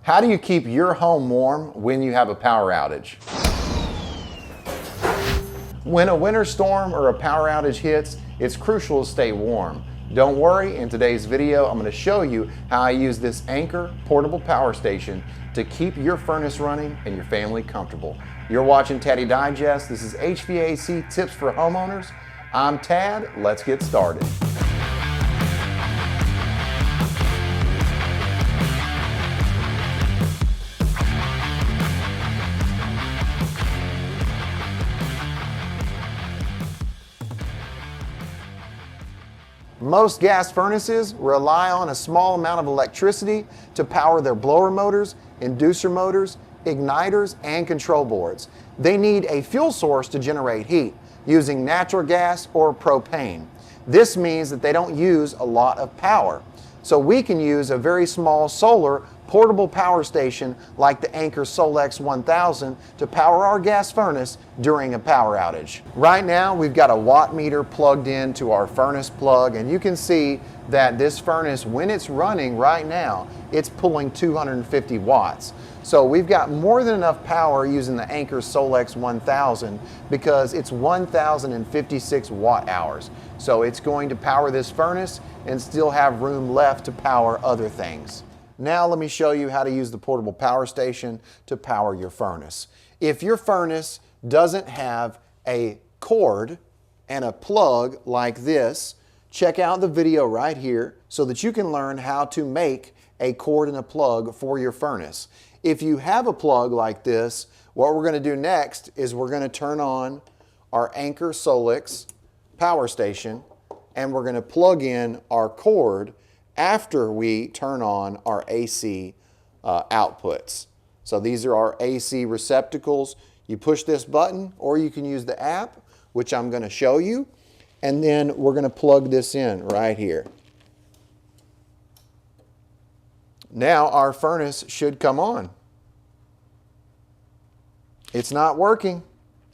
How do you keep your home warm when you have a power outage? When a winter storm or a power outage hits, it's crucial to stay warm. Don't worry, in today's video, I'm going to show you how I use this Anchor portable power station to keep your furnace running and your family comfortable. You're watching Taddy Digest. This is HVAC Tips for Homeowners. I'm Tad. Let's get started. Most gas furnaces rely on a small amount of electricity to power their blower motors, inducer motors, igniters, and control boards. They need a fuel source to generate heat using natural gas or propane. This means that they don't use a lot of power. So we can use a very small solar portable power station like the Anchor Solex 1000 to power our gas furnace during a power outage. Right now we've got a watt meter plugged into our furnace plug, and you can see that this furnace, when it's running right now, it's pulling 250 watts. So we've got more than enough power using the Anchor Solex 1000 because it's 1056 watt hours. So it's going to power this furnace and still have room left to power other things. Now let me show you how to use the portable power station to power your furnace. If your furnace doesn't have a cord and a plug like this, check out the video right here so that you can learn how to make a cord and a plug for your furnace. If you have a plug like this, what we're going to do next is we're going to turn on our Anchor Solex power station, and we're going to plug in our cord after we turn on our AC outputs. So these are our AC receptacles. You push this button, or you can use the app, which I'm going to show you, and then we're going to plug this in right here. Now our furnace should come on. It's not working.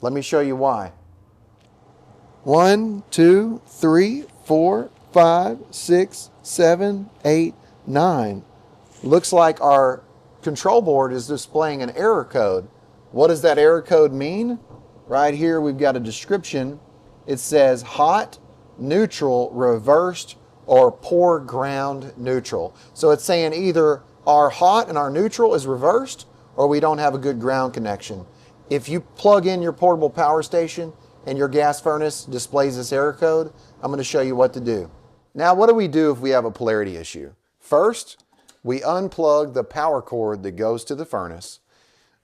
Let me show you why. 1, 2, 3, 4, 5, 6, 7, 8, 9. Looks like our control board is displaying an error code. What does that error code mean? Right here we've got a description. It says hot, neutral, reversed, or poor ground neutral. So it's saying either our hot and our neutral is reversed, or we don't have a good ground connection. If you plug in your portable power station and your gas furnace displays this error code, I'm going to show you what to do. Now, what do we do if we have a polarity issue? First, we unplug the power cord that goes to the furnace.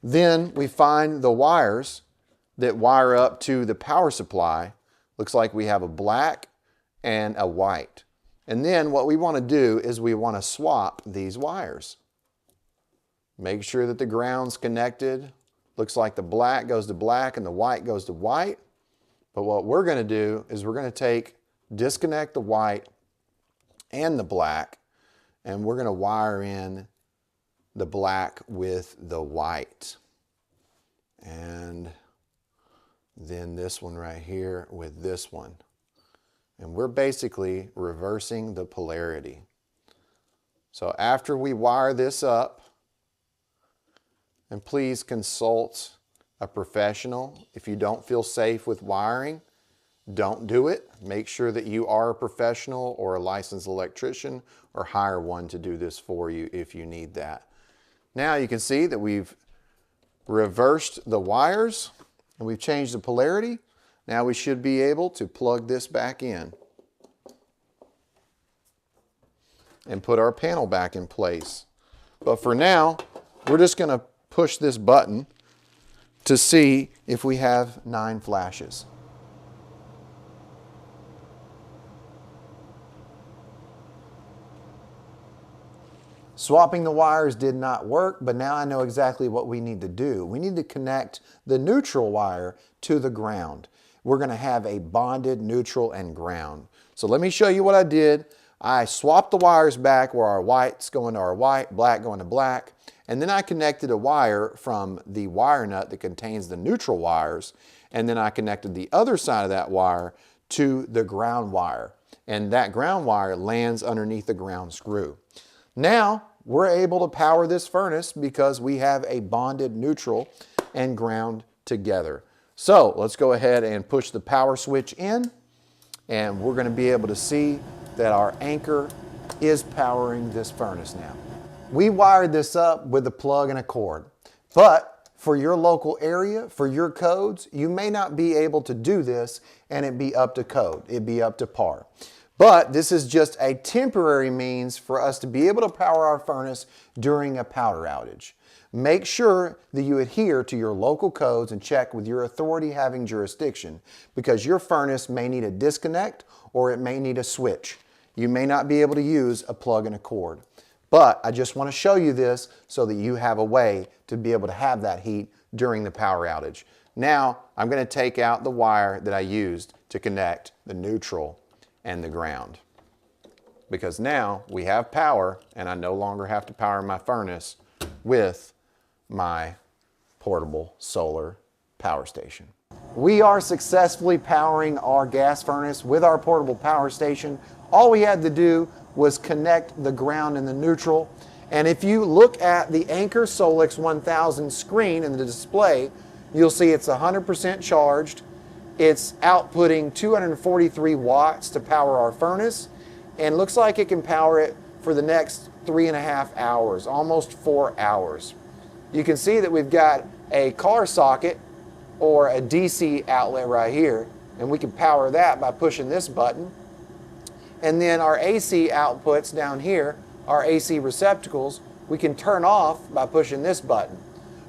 Then we find the wires that wire up to the power supply. Looks like we have a black and a white. And then what we want to do is we want to swap these wires. Make sure that the ground's connected. Looks like the black goes to black and the white goes to white. But what we're going to do is we're going to disconnect the white and the black, and we're going to wire in the black with the white. And then this one right here with this one. And we're basically reversing the polarity. So after we wire this up, and please consult a professional. If you don't feel safe with wiring, don't do it. Make sure that you are a professional or a licensed electrician, or hire one to do this for you if you need that. Now you can see that we've reversed the wires and we've changed the polarity. Now we should be able to plug this back in and put our panel back in place. But for now, we're just going to push this button to see if we have 9 flashes. Swapping the wires did not work, but now I know exactly what we need to do. We need to connect the neutral wire to the ground. We're going to have a bonded neutral and ground. So let me show you what I did. I swapped the wires back where our white's going to our white, black going to black, and then I connected a wire from the wire nut that contains the neutral wires, and then I connected the other side of that wire to the ground wire, and that ground wire lands underneath the ground screw. Now we're able to power this furnace because we have a bonded neutral and ground together. So let's go ahead and push the power switch in, and we're going to be able to see that our anchor is powering this furnace now. We wired this up with a plug and a cord, but for your local area, for your codes, you may not be able to do this and it be up to code, it be up to par. But this is just a temporary means for us to be able to power our furnace during a power outage. Make sure that you adhere to your local codes and check with your authority having jurisdiction, because your furnace may need a disconnect or it may need a switch. You may not be able to use a plug and a cord. But I just want to show you this so that you have a way to be able to have that heat during the power outage. Now I'm going to take out the wire that I used to connect the neutral and the ground, because now we have power and I no longer have to power my furnace with my portable solar power station. We are successfully powering our gas furnace with our portable power station. All we had to do was connect the ground and the neutral. And if you look at the Anker Solix 1000 screen in the display, you'll see it's 100% charged. It's outputting 243 watts to power our furnace, and looks like it can power it for the next 3.5 hours, almost 4 hours. You can see that we've got a car socket or a DC outlet right here, and we can power that by pushing this button. And then our AC outputs down here, our AC receptacles, we can turn off by pushing this button.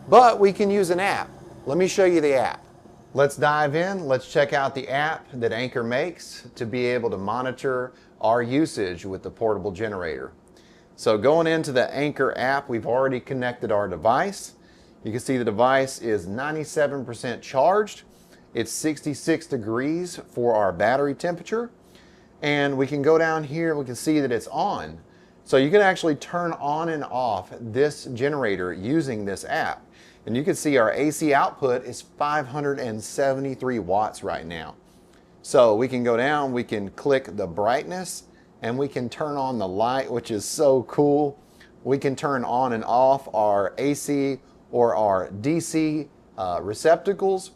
But we can use an app. Let me show you the app. Let's dive in. Let's check out the app that Anker makes to be able to monitor our usage with the portable generator. So going into the Anker app, we've already connected our device. You can see the device is 97% charged. It's 66 degrees for our battery temperature. And we can go down here and we can see that it's on. So you can actually turn on and off this generator using this app. And you can see our AC output is 573 watts right now. So we can go down, we can click the brightness, and we can turn on the light, which is so cool. We can turn on and off our AC or our DC receptacles.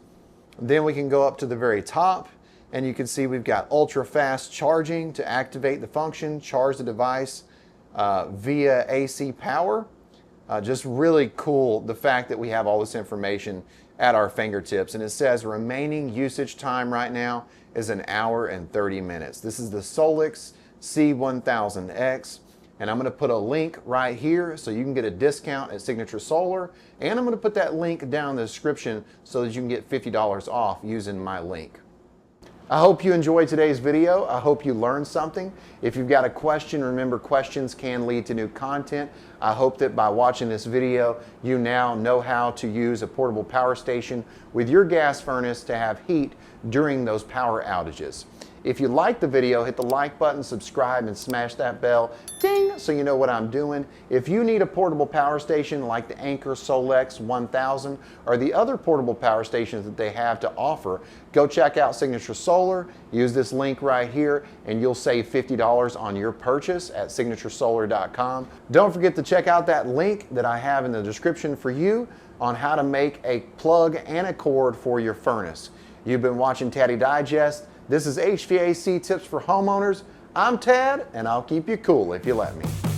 Then we can go up to the very top, and you can see we've got ultra fast charging to activate the function, charge the device via AC power. Just really cool, the fact that we have all this information at our fingertips. And it says remaining usage time right now is 1 hour and 30 minutes. This is the Solix C1000X. And I'm going to put a link right here so you can get a discount at Signature Solar. And I'm going to put that link down in the description so that you can get $50 off using my link. I hope you enjoyed today's video. I hope you learned something. If you've got a question, remember, questions can lead to new content. I hope that by watching this video, you now know how to use a portable power station with your gas furnace to have heat during those power outages. If you liked the video, hit the like button, subscribe, and smash that bell, ding, so you know what I'm doing. If you need a portable power station like the Anker Solix 1000 or the other portable power stations that they have to offer, go check out Signature Solar. Use this link right here, and you'll save $50 on your purchase at signaturesolar.com. Don't forget to check out that link that I have in the description for you on how to make a plug and a cord for your furnace. You've been watching Taddy Digest. This is HVAC Tips for Homeowners. I'm Tad, and I'll keep you cool if you let me.